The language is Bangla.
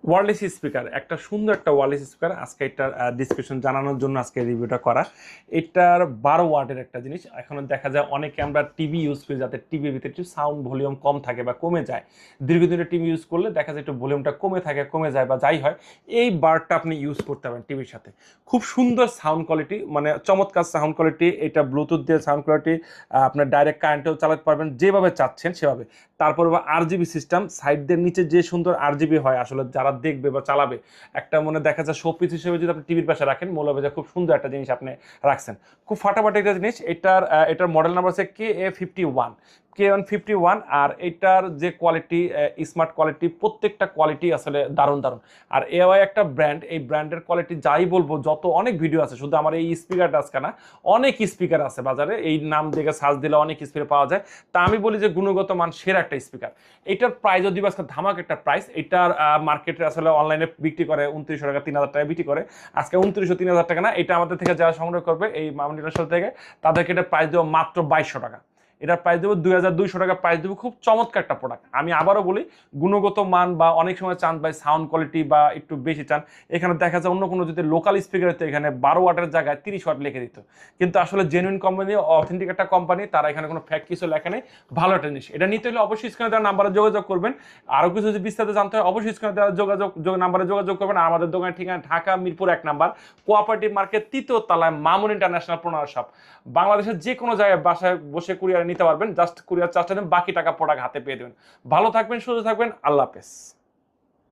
ওয়্যারলেস স্পিকার একটা সুন্দর একটা ওয়্যারলেস স্পিকার আজকে এটার ডিসক্রিপশন জানানোর জন্য আজকে রিভিউটা করা। এটার 12 ওয়াটের একটা জিনিস। এখন দেখা যায় অনেকে আমরা টিভি ইউজ করি যাতে টিভির ভিতরে একটু সাউন্ড ভলিউম কম থাকে বা কমে যায়। দীর্ঘদিনের টিভি ইউজ করলে দেখা যায় একটু ভলিউমটা কমে থাকে, কমে যায় বা যাই হয়, এই বারটা আপনি ইউজ করতে পারেন টিভির সাথে। খুব সুন্দর সাউন্ড কোয়ালিটি, মানে চমৎকার সাউন্ড কোয়ালিটি। এটা ব্লুটুথ দিয়ে সাউন্ড কোয়ালিটি, আপনার ডাইরেক্ট কারেন্টেও চালাতে পারবেন যেভাবে চাচ্ছেন সেভাবে। তারপর RGB সিস্টেম, সাইডদের নিচে যে সুন্দর RGB হয়, আসলে যারা দেখবে বা চালাবে একটা মনে দেখা যায় শোপিস হিসেবে যদি আপনি টিভির পাশে রাখেন, মৌলভেজা খুব সুন্দর একটা জিনিস আপনি রাখছেন। খুব ফাটাফাটি একটা জিনিস। এটার মডেল নাম্বার হচ্ছে KA51, আর এটার যে কোয়ালিটি, স্মার্ট কোয়ালিটি, প্রত্যেকটা কোয়ালিটি আসলে দারুণ দারুণ। আর এআই একটা ব্র্যান্ড, এই ব্র্যান্ডের কোয়ালিটি যাই বলবো, যত অনেক ভিডিও আছে, শুধু আমার এই স্পিকারটা আজকে না, অনেক স্পিকার আছে বাজারে, এই নাম দেখে সার্চ দিলে অনেক স্পিকার পাওয়া যায়। তা আমি বলি যে গুণগত মান সেরা একটা স্পিকার। এটার প্রাইস যদি আজকে ধামাক একটা প্রাইস। এটার মার্কেটে আসলে অনলাইনে বিক্রি করে 2900 টাকা, 3000 টাকা বিক্রি করে। আজকে 2900 3000 টাকা না, এটা আমাদের থেকে যারা সংগ্রহ করবে এই মাউন্ট ইন্টারন্যাশনাল থেকে, তাদেরকে এটা প্রাইস দেবো মাত্র 2200 টাকা। এটার প্রাইস দেবো 2200 টাকা প্রাইস দেবো। খুব চমৎকার একটা প্রোডাক্ট। আমি আবারও বলি, গুণগত মান বা অনেক সময় চান ভাই সাউন্ড কোয়ালিটি বা একটু বেশি চান, এখানে দেখা যায় অন্য কোনো যদি লোকাল স্পিকার হতো এখানে 12 ওয়াটের জায়গায় 30 ওয়াট লিখে দিত। কিন্তু আসলে জেনুইন কোম্পানি, অথেন্টিক একটা কোম্পানি, তারা এখানে কোনো ফ্যাক্ট কিছু লেখা নেই। ভালো একটা জিনিস। এটা নিতে হলে অবশ্যই স্ক্রিনে দেওয়া নাম্বারে যোগাযোগ করবেন। আরও কিছু যদি বিস্তারিত জানতে হয় অবশ্যই স্ক্রিনে দেওয়া নাম্বারে যোগাযোগ করবেন। আর আমাদের দোকানের ঠিকানা Dhaka Mirpur 1 number, cooperative market 3য় তলায়, মামুন ইন্টারন্যাশনাল প্রোনার শপ। বাংলাদেশের যে কোনো জায়গায় বাসায় বসে কুরিয়ারে নিতে পারবেন, জাস্ট কুরিয়ার চার্জটা দেন, বাকি টাকা প্রোডাক্ট হাতে পেয়ে দেবেন। ভালো থাকবেন, সুস্থ থাকবেন, আল্লাহ হাফেজ।